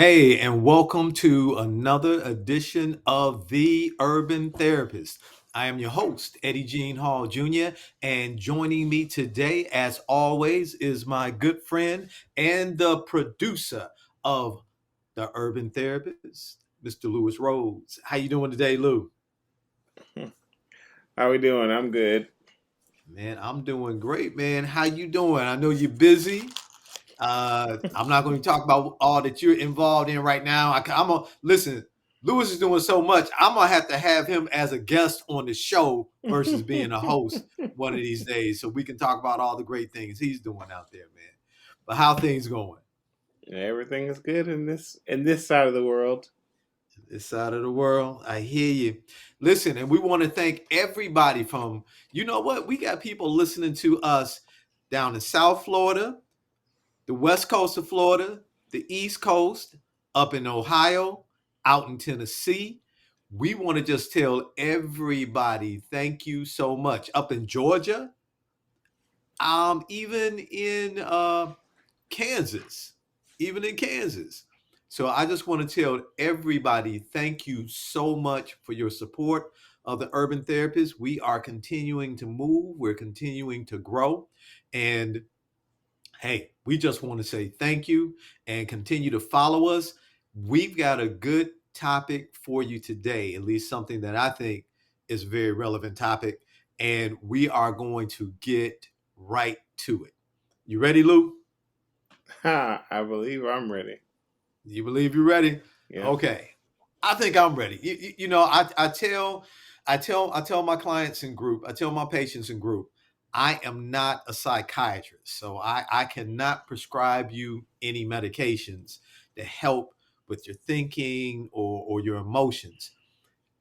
Hey, and welcome to another edition of The Urban Therapist. I am your host, Eddie Jean Hall Jr., and joining me today, as always, is my good friend and the producer of The Urban Therapist, Mr. Lewis Rhodes. How you doing today, Lou? How we doing? I'm good. Man, I'm doing great, man. How you doing? I know you're busy. I'm not going to talk about all that you're involved in right now. I'm gonna listen. Lewis is doing so much. I'm gonna have him as a guest on the show versus being a host one of these days, so we can talk about all the great things he's doing out there, man. But how things going Everything is good in this side of the world. this side of the world? I hear you. Listen, and we want to thank everybody from. You know what? We got people listening to us down in South Florida, the west coast of Florida, the east coast, up in Ohio, out in Tennessee. We want to just tell everybody thank you so much. Up in Georgia, even in Kansas, even in Kansas. So I just want to tell everybody thank you so much for your support of the Urban Therapist. We are continuing to move, we're continuing to grow, and hey, we just want to say thank you and continue to follow us. We've got a good topic for you today, at least something that I think is a very relevant topic, and we are going to get right to it. You ready, Lou? Ha! I believe I'm ready. You believe you're ready? Yep. Okay. I think I'm ready. I tell my clients in group, I tell my patients in group, I am not a psychiatrist, so I cannot prescribe you any medications to help with your thinking or your emotions.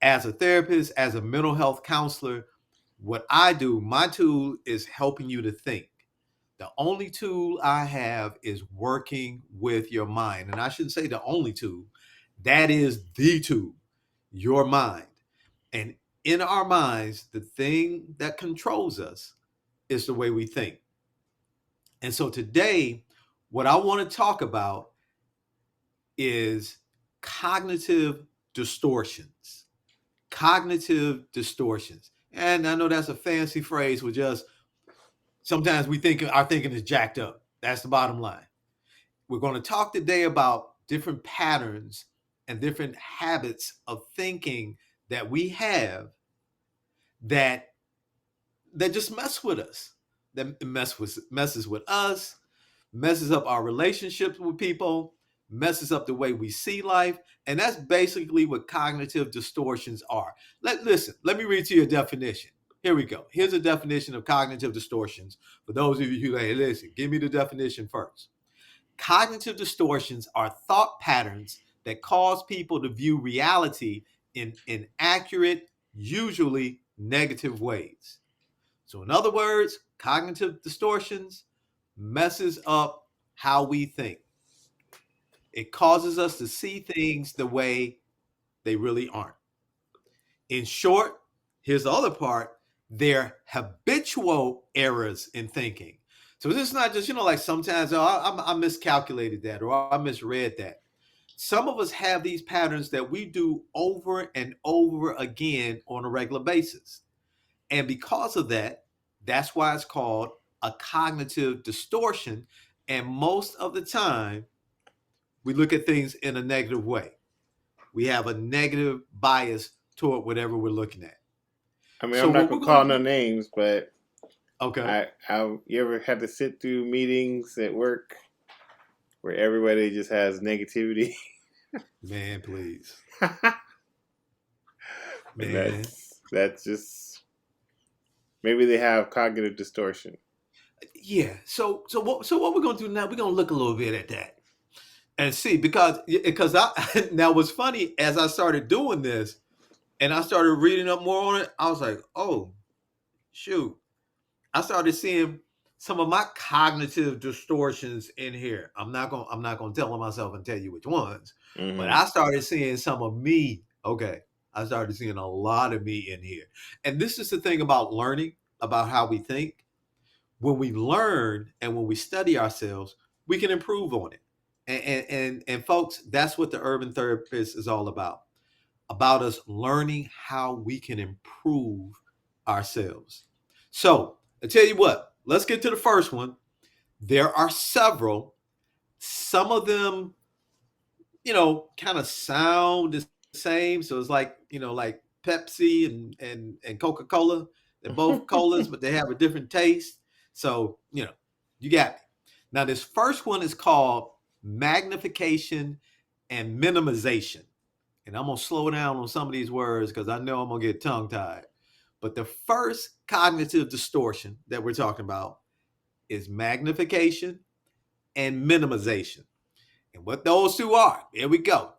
As a therapist, as a mental health counselor, what I do, my tool is helping you to think. The only tool I have is working with your mind. And I shouldn't say the only tool, that is the tool, your mind. And in our minds, the thing that controls us is the way we think. And so today, what I want to talk about is cognitive distortions. Cognitive distortions. And I know that's a fancy phrase with just sometimes we think our thinking is jacked up. That's the bottom line. We're going to talk today about different patterns and different habits of thinking that we have that just mess with us, that messes with us, messes up our relationships with people, messes up the way we see life, and that's basically what cognitive distortions are. Let me read to you a definition. Here we go. Here's a definition of cognitive distortions. For those of you who say, hey, listen, give me the definition first. Cognitive distortions are thought patterns that cause people to view reality in inaccurate, usually negative ways. So, in other words, cognitive distortions messes up how we think. It causes us to see things the way they really aren't. In short, here's the other part, they're habitual errors in thinking. So this is not just, like sometimes, oh, I miscalculated that or I misread that. Some of us have these patterns that we do over and over again on a regular basis. And because of that, that's why it's called a cognitive distortion. And most of the time, we look at things in a negative way. We have a negative bias toward whatever we're looking at. I mean, So I'm not what gonna we're going call to no do? names, but Okay, you ever had to sit through meetings at work where everybody just has negativity, man, please, and man. that's just maybe they have cognitive distortion. Yeah. So what we're going to do now? We're going to look a little bit at that and see because I now what's funny as I started doing this and I started reading up more on it, I was like, oh shoot, I started seeing some of my cognitive distortions in here. I'm not gonna tell myself and tell you which ones, but Hmm. I started seeing some of me. Okay, I started seeing a lot of me in here, and this is the thing about learning about how we think. When we learn and when we study ourselves, we can improve on it. And folks, that's what the urban therapist is all about us learning how we can improve ourselves. So I tell you what, let's get to the first one. There are several. Some of them, kind of sound the same. So it's like, like Pepsi and Coca Cola. They're both colas, but they have a different taste. So, you got me. Now, this first one is called magnification and minimization. And I'm going to slow down on some of these words because I know I'm going to get tongue tied. But the first cognitive distortion that we're talking about is magnification and minimization. And what those two are, here we go.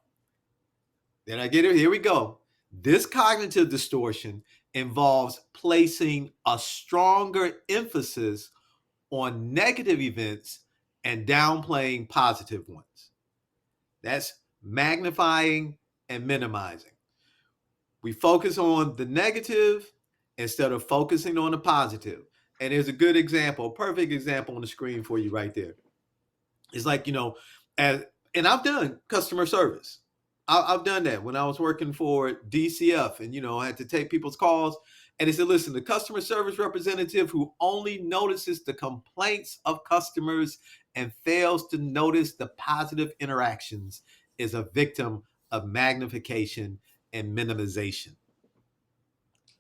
Did I get it? Here we go. This cognitive distortion involves placing a stronger emphasis on negative events and downplaying positive ones. That's magnifying and minimizing. We focus on the negative instead of focusing on the positive. And there's a good example, a perfect example on the screen for you right there. It's like, as and I've done customer service. I've done that when I was working for DCF, and I had to take people's calls. And they said, "Listen, the customer service representative who only notices the complaints of customers and fails to notice the positive interactions is a victim of magnification and minimization."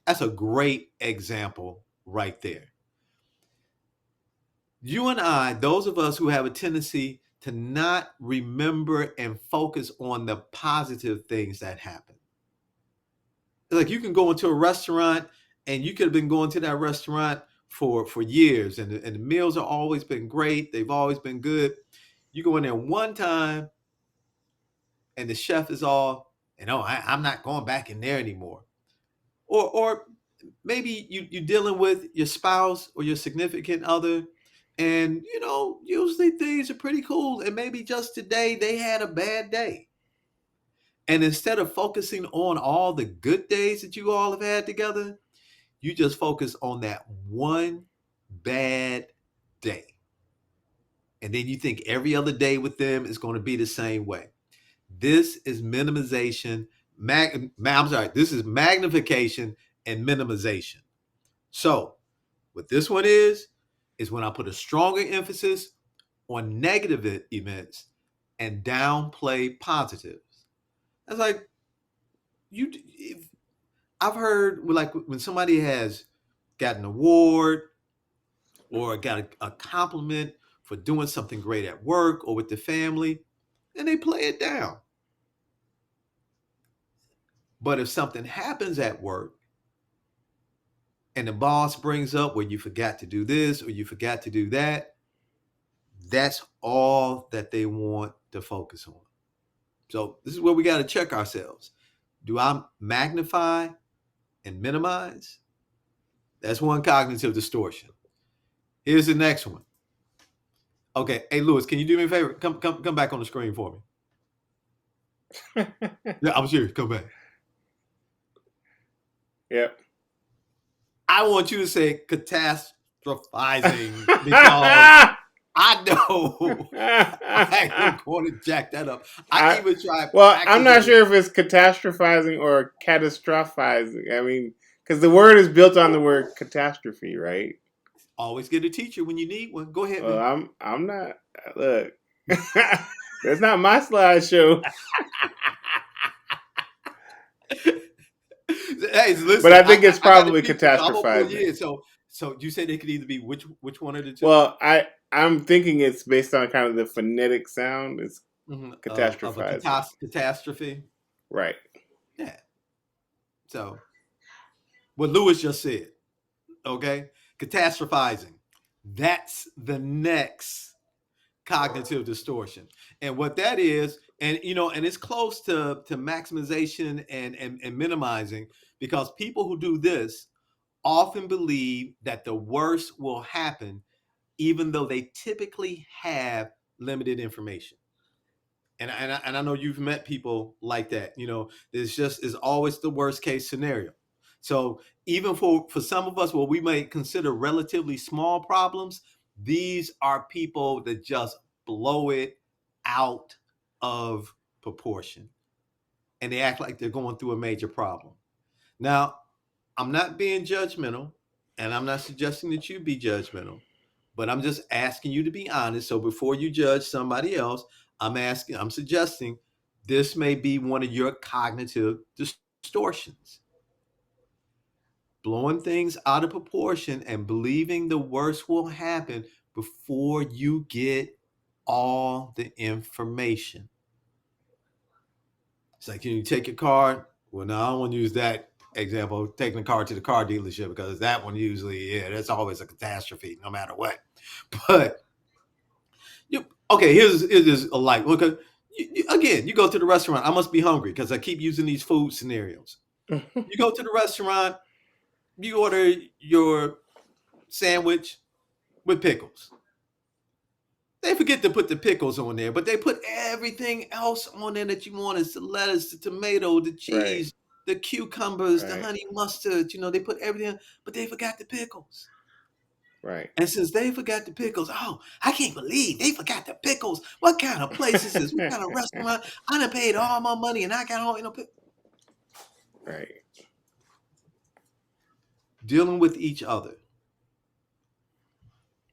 That's a great example right there. You and I, those of us who have a tendency to not remember and focus on the positive things that happen. Like, you can go into a restaurant and you could have been going to that restaurant for years, and the meals have always been great. They've always been good. You go in there one time and the chef is all, I'm not going back in there anymore. Or maybe you're dealing with your spouse or your significant other, and usually things are pretty cool, and maybe just today they had a bad day, and instead of focusing on all the good days that you all have had together, you just focus on that one bad day, and then you think every other day with them is going to be the same way. This is minimization. I'm sorry, this is magnification and minimization. So what this one is when I put a stronger emphasis on negative events and downplay positives. That's like, if, I've heard, like, when somebody has got an award or got a compliment for doing something great at work or with the family, and they play it down. But if something happens at work and the boss brings up where you forgot to do this or you forgot to do that, that's all that they want to focus on. So this is where we got to check ourselves. Do I magnify and minimize? That's one cognitive distortion. Here's the next one. Okay, hey Lewis, can you do me a favor? Come back on the screen for me. Yeah, I'm serious. Come back. Yep. I want you to say catastrophizing because I know I am going to jack that up. I even tried. Well, I'm not sure if it's catastrophizing or catastrophizing. I mean, because the word is built on the word catastrophe, right? Always get a teacher when you need one. Go ahead, Well, man. I'm not. Look, that's not my slideshow. Hey, listen, but I think it's I got probably catastrophizing. So you said it could either be which one of the two? Well, I'm thinking it's based on kind of the phonetic sound. It's Of a catastrophizing, catastrophe. right? Yeah. So what Lewis just said, okay, catastrophizing. That's the next cognitive distortion, and what that is, and and it's close to maximization and minimizing, because people who do this often believe that the worst will happen, even though they typically have limited information. And I know you've met people like that. It's just is always the worst case scenario. So even for some of us, what we may consider relatively small problems, these are people that just blow it out of proportion and they act like they're going through a major problem. Now, I'm not being judgmental and I'm not suggesting that you be judgmental, but I'm just asking you to be honest. So before you judge somebody else, I'm suggesting this may be one of your cognitive distortions. Blowing things out of proportion and believing the worst will happen before you get all the information. It's like, can you take your car? Well, no, I don't want to use that example, taking the car to the car dealership, because that one usually, yeah, that's always a catastrophe, no matter what. But okay, here's a light. Look, again, you go to the restaurant. I must be hungry because I keep using these food scenarios. You go to the restaurant, you order your sandwich with pickles. They forget to put the pickles on there, but they put everything else on there that you want. It's the lettuce, the tomato, the Right. cheese, the cucumbers, the Right. honey mustard. They put everything, but they forgot the pickles. Right. And since they forgot the pickles, oh, I can't believe they forgot the pickles. What kind of place is this? What kind of restaurant? I done paid all my money and I got all pickles. Right. Dealing with each other,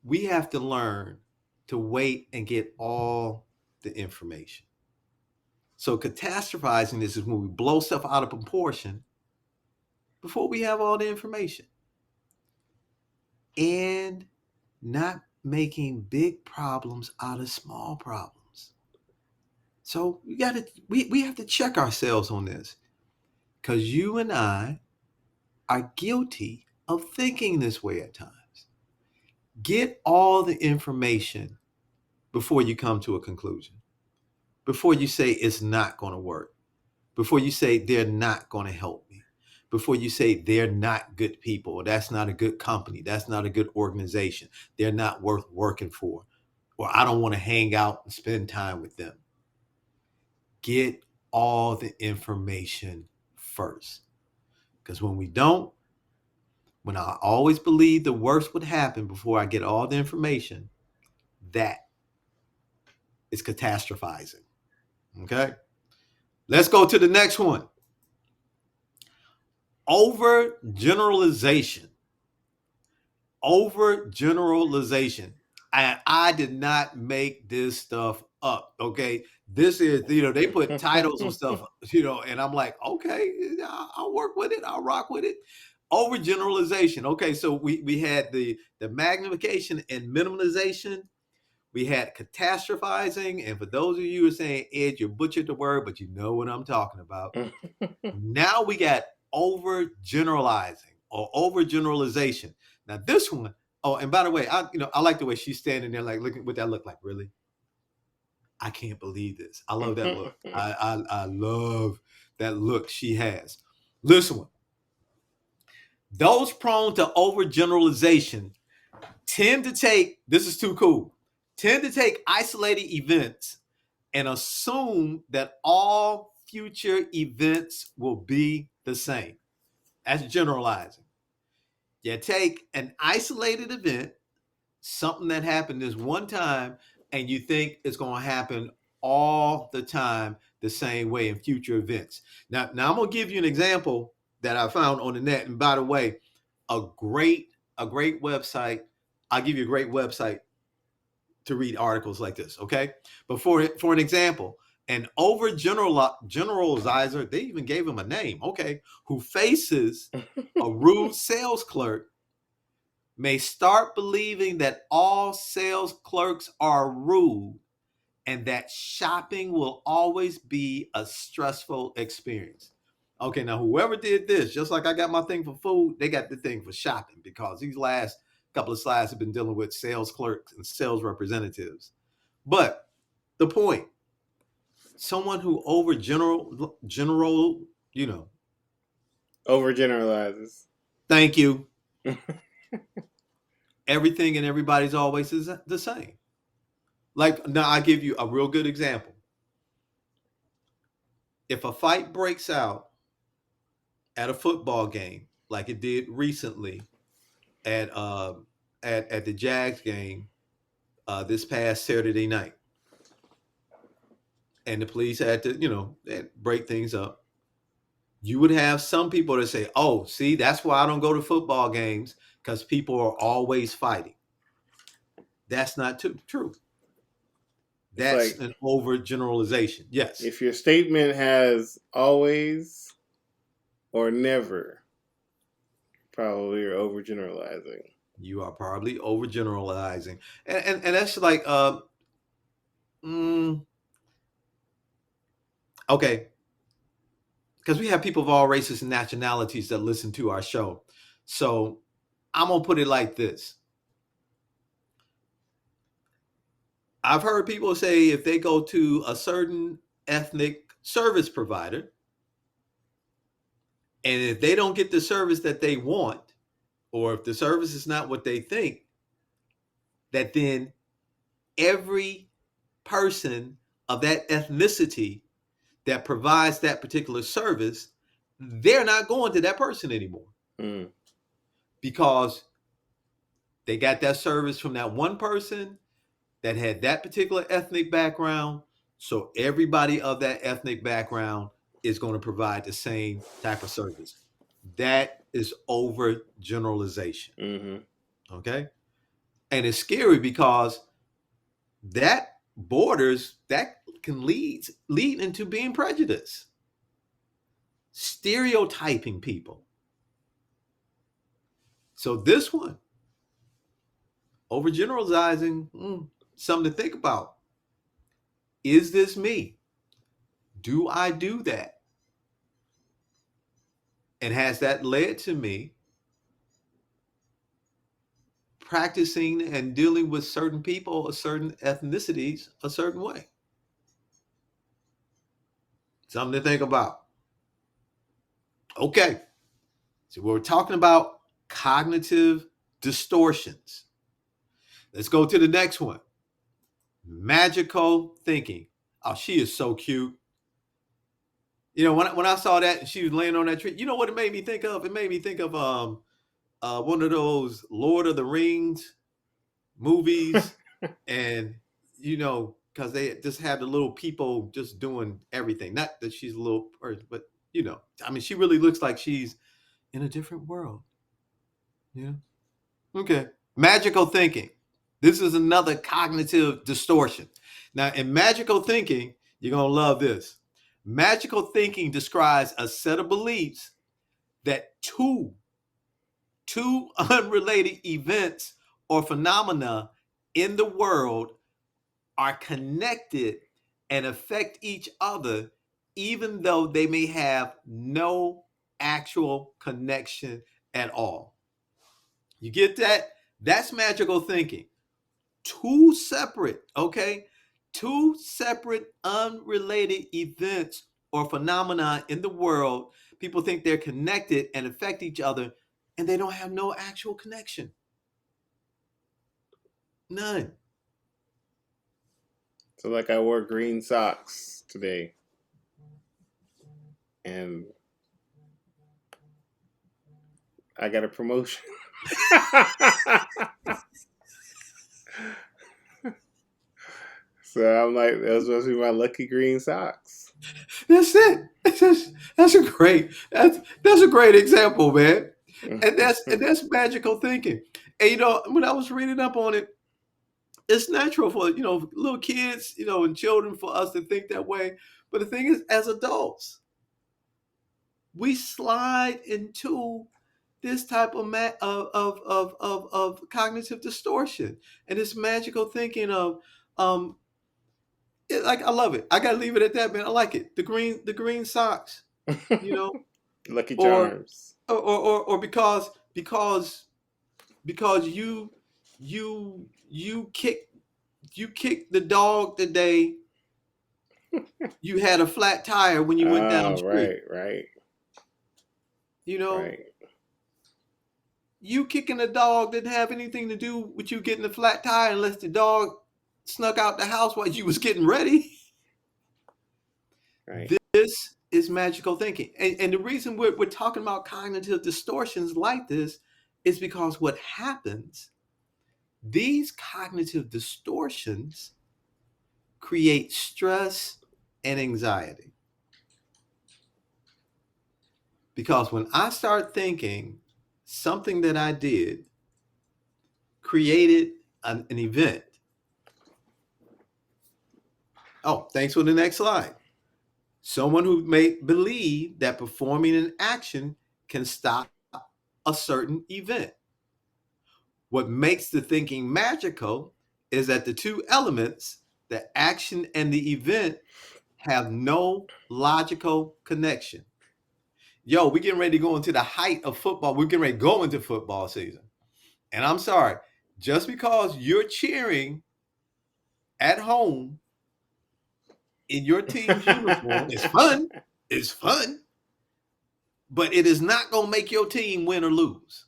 we have to learn to wait and get all the information. So catastrophizing is when we blow stuff out of proportion before we have all the information. And not making big problems out of small problems. So we have to check ourselves on this. Because you and I are guilty of thinking this way at times. Get all the information before you come to a conclusion, before you say it's not going to work, before you say they're not going to help me, before you say they're not good people, that's not a good company, that's not a good organization, they're not worth working for, or I don't want to hang out and spend time with them. Get all the information first. Because when we don't, when I always believe the worst would happen before I get all the information, that is catastrophizing. Okay? Let's go to the next one. Overgeneralization. Overgeneralization. And I did not make this stuff up. Okay. This is, they put titles on stuff, and I'm like, okay, I'll work with it. I'll rock with it. Overgeneralization. Okay. So we had the magnification and minimization. We had catastrophizing. And for those of you who are saying, Ed, you butchered the word, but you know what I'm talking about. Now we got overgeneralizing or overgeneralization. Now this one, oh, and by the way, I like the way she's standing there, like looking with that look, like, really? I can't believe this. I love that look. I love that look she has. Listen, those prone to overgeneralization tend to take, this is too cool, tend to take isolated events and assume that all future events will be the same. That's generalizing. You take an isolated event, something that happened this one time, and you think it's going to happen all the time the same way in future events. Now I'm going to give you an example that I found on the net. And by the way, a great website. I'll give you a great website to read articles like this. Okay, but for an example, an overgeneralizer, they even gave him a name. Okay, who faces a rude sales clerk may start believing that all sales clerks are rude and that shopping will always be a stressful experience. Okay, now whoever did this, just like I got my thing for food, they got the thing for shopping, because these last couple of slides have been dealing with sales clerks and sales representatives. But the point, someone who general, Overgeneralizes. thank you, everything and everybody's always is the same. Like, now I give you a real good example. If a fight breaks out at a football game, like it did recently at at the Jags game this past Saturday night, and the police had to, break things up, you would have some people that say, oh, see, that's why I don't go to football games, because people are always fighting. That's not true. It's That's like an overgeneralization. Yes. if your statement has always or never, probably you're overgeneralizing. You are probably overgeneralizing. And that's like, mm, okay, because we have people of all races and nationalities that listen to our show. So I'm going to put it like this. I've heard people say if they go to a certain ethnic service provider, and if they don't get the service that they want, or if the service is not what they think, that then every person of that ethnicity that provides that particular service, they're not going to that person anymore Mm. because they got that service from that one person that had that particular ethnic background. So everybody of that ethnic background is going to provide the same type of service. That is overgeneralization. Mm-hmm. Okay. And it's scary because that borders, that can lead into being prejudiced, stereotyping people. So this one, overgeneralizing, something to think about. Is this me? Do I do that? And has that led to me practicing and dealing with certain people, a certain ethnicities, a certain way? Something to think about. Okay. So we're talking about cognitive distortions. Let's go to the next one. Magical thinking. Oh, she is so cute. When I saw that and she was laying on that tree, you know what it made me think of? It made me think of one of those Lord of the Rings movies, and because they just had the little people just doing everything. Not that she's a little person, but I mean, she really looks like she's in a different world. Yeah. Okay. Magical thinking. This is another cognitive distortion. Now, in magical thinking, you're gonna love this. Magical thinking describes a set of beliefs that two unrelated events or phenomena in the world are connected and affect each other, even though they may have no actual connection at all. You get that? That's magical thinking. Two separate, okay? Two separate unrelated events or phenomena in the world. People think they're connected and affect each other, and they don't have no actual connection. None. So, like, I wore green socks today, and I got a promotion. So I'm like, those must be my lucky green socks. That's it. That's a great example, man. And that's magical thinking. And when I was reading up on it, it's natural for little kids, and children for us to think that way. But the thing is, as adults, we slide into this type of cognitive distortion and this magical thinking of um like I love it. I gotta leave it at that, man. I like it. The green socks, you know, Lucky or Charms. or because you kicked the dog the day you had a flat tire when you went down the Oh, street. right, right, You know, right, you kicking the dog didn't have anything to do with you getting a flat tire unless the dog snuck out the house while you was getting ready. right. This is magical thinking. And the reason we're talking about cognitive distortions like this is because what happens, these cognitive distortions create stress and anxiety. Because when I start thinking something that I did created an event. Oh, thanks for the next slide. Someone who may believe that performing an action can stop a certain event. What makes the thinking magical is that the two elements, the action and the event, have no logical connection. Yo, we're getting ready to go into the height of football. We're getting ready to go into football season. And I'm sorry, just because you're cheering at home in your team's uniform, it's fun. It's fun. But it is not going to make your team win or lose.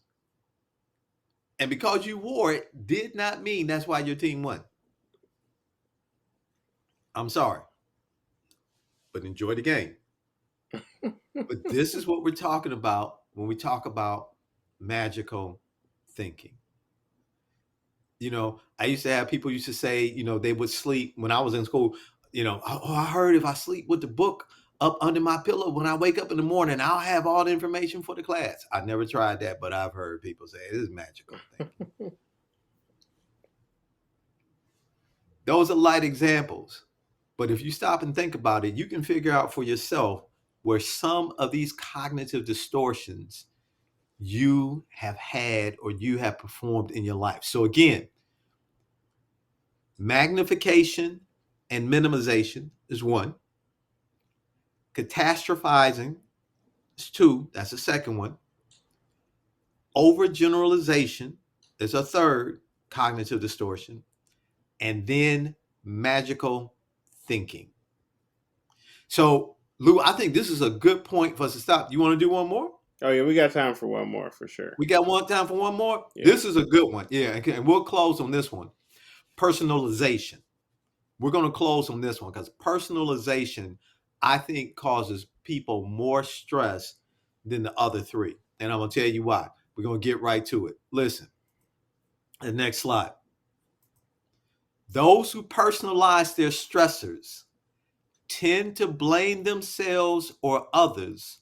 And because you wore it did not mean that's why your team won. I'm sorry, but enjoy the game. But this is what we're talking about when we talk about magical thinking. I used to have people used to say, they would sleep when I was in school. Oh, I heard if I sleep with the book up under my pillow, when I wake up in the morning, I'll have all the information for the class. I never tried that, but I've heard people say it is magical thinking. Those are light examples. But if you stop and think about it, you can figure out for yourself where some of these cognitive distortions you have had or you have performed in your life. So again, magnification and minimization is one. Catastrophizing is two. That's the second one. Overgeneralization is a third cognitive distortion. And then magical thinking. So, Lou, I think this is a good point for us to stop. You want to do one more? Oh yeah, we got time for one more for sure. We got one time for one more? Yeah. This is a good one. Yeah, and we'll close on this one. Personalization. We're going to close on this one because personalization, I think, causes people more stress than the other three. And I'm going to tell you why. We're going to get right to it. Listen, the next slide. Those who personalize their stressors tend to blame themselves or others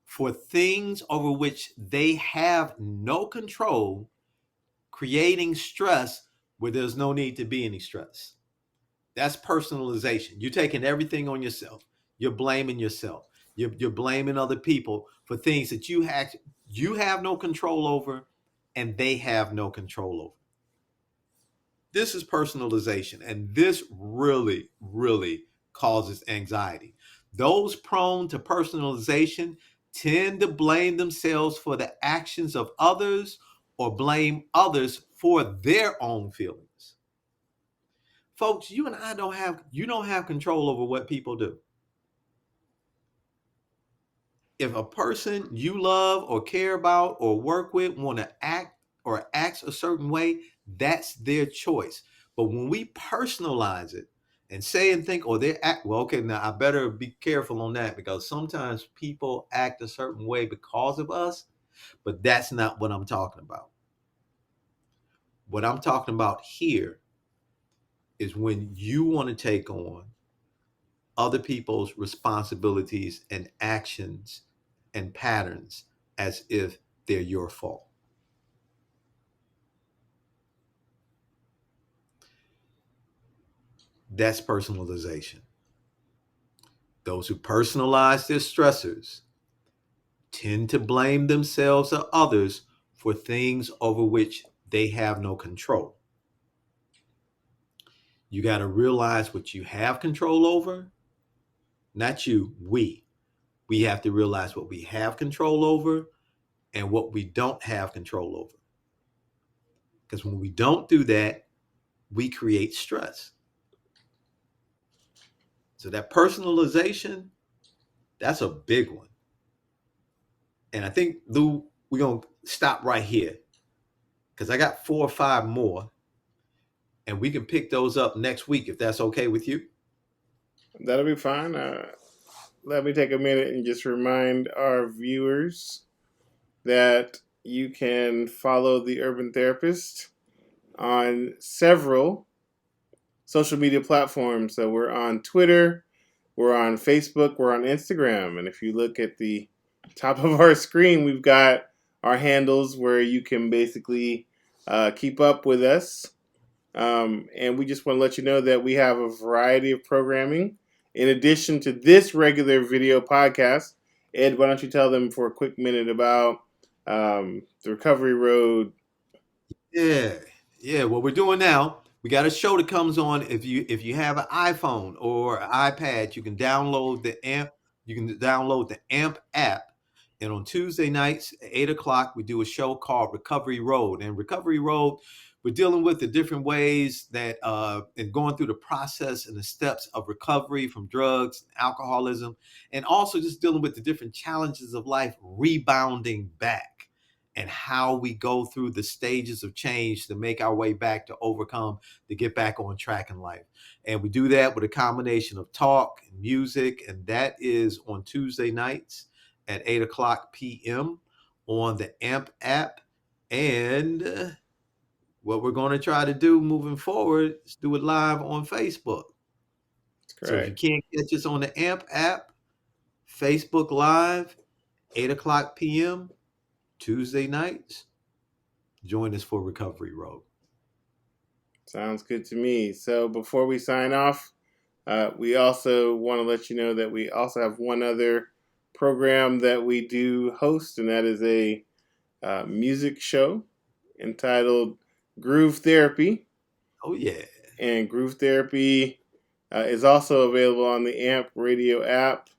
for things over which they have no control, creating stress where there's no need to be any stress. That's personalization. You're taking everything on yourself. You're blaming yourself. You're blaming other people for things that you have no control over and they have no control over. This is personalization, and this really, really causes anxiety. Those prone to personalization tend to blame themselves for the actions of others or blame others for their own feelings. Folks, you and I don't have control over what people do. If a person you love or care about or work with want to act or acts a certain way, that's their choice. But when we personalize it and say and think, or they act, well, okay, now I better be careful on that because sometimes people act a certain way because of us, but that's not what I'm talking about. What I'm talking about here is when you want to take on other people's responsibilities and actions and patterns as if they're your fault. That's personalization. Those who personalize their stressors tend to blame themselves or others for things over which they have no control. You got to realize what you have control over, not you, we. We have to realize what we have control over and what we don't have control over. Because when we don't do that, we create stress. So that personalization, that's a big one. And I think, Lou, we're going to stop right here because I got 4 or 5 more and we can pick those up next week if that's okay with you. That'll be fine. Let me take a minute and just remind our viewers that you can follow the Urban Therapist on several social media platforms. So we're on Twitter We're on Facebook. We're on Instagram. And if you look at the top of our screen, we've got our handles where you can basically keep up with us. And we just want to let you know that we have a variety of programming in addition to this regular video podcast. Ed, why don't you tell them for a quick minute about the Recovery Road? Yeah, yeah. What we're doing now, we got a show that comes on. If you have an iPhone or an iPad, you can download the AMP. You can download the AMP app. And on Tuesday nights at 8 o'clock, we do a show called Recovery Road. And Recovery Road, we're dealing with the different ways that and going through the process and the steps of recovery from drugs, alcoholism, and also just dealing with the different challenges of life, rebounding back and how we go through the stages of change to make our way back to overcome, to get back on track in life. And we do that with a combination of talk and music. And that is on Tuesday nights at 8 o'clock p.m. on the AMP app. And what we're going to try to do moving forward is do it live on Facebook. That's So if you correct. can't catch us on the AMP app, Facebook Live, 8 o'clock p.m., Tuesday nights, join us for Recovery Road. Sounds good to me. So before we sign off, we also want to let you know that we also have one other program that we do host, and that is a music show entitled Groove Therapy. Oh, yeah. And Groove Therapy is also available on the AMP radio app.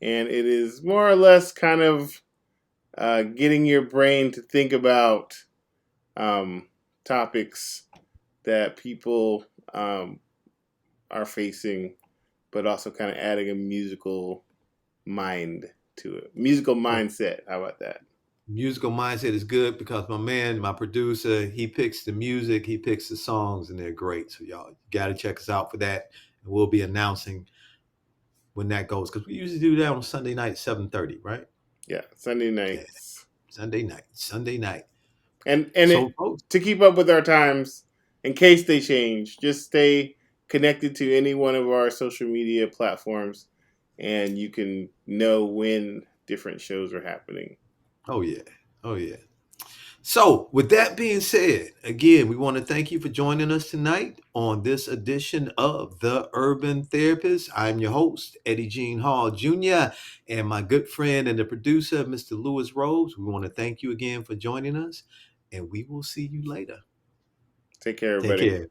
And it is more or less kind of getting your brain to think about topics that people are facing, but also kind of adding a musical mind to it. Musical Well, mindset. How about that? musical mindset is good because my man, my producer, he picks the music, he picks the songs, and they're great. So y'all got to check us out for that. And we'll be announcing when that goes because we usually do that on Sunday night, 7:30, right? Yeah, Sunday Yeah, nights. Sunday night, Sunday night. And So, it, folks, to keep up with our times, in case they change, just stay connected to any one of our social media platforms, and you can know when different shows are happening. oh yeah, oh yeah. So, with that being said, again, we want to thank you for joining us tonight on this edition of The Urban Therapist. I'm your host, Eddie Jean Hall Jr., and my good friend and the producer, Mr. Lewis Rose. We want to thank you again for joining us, and we will see you later. Take care, Take everybody. care.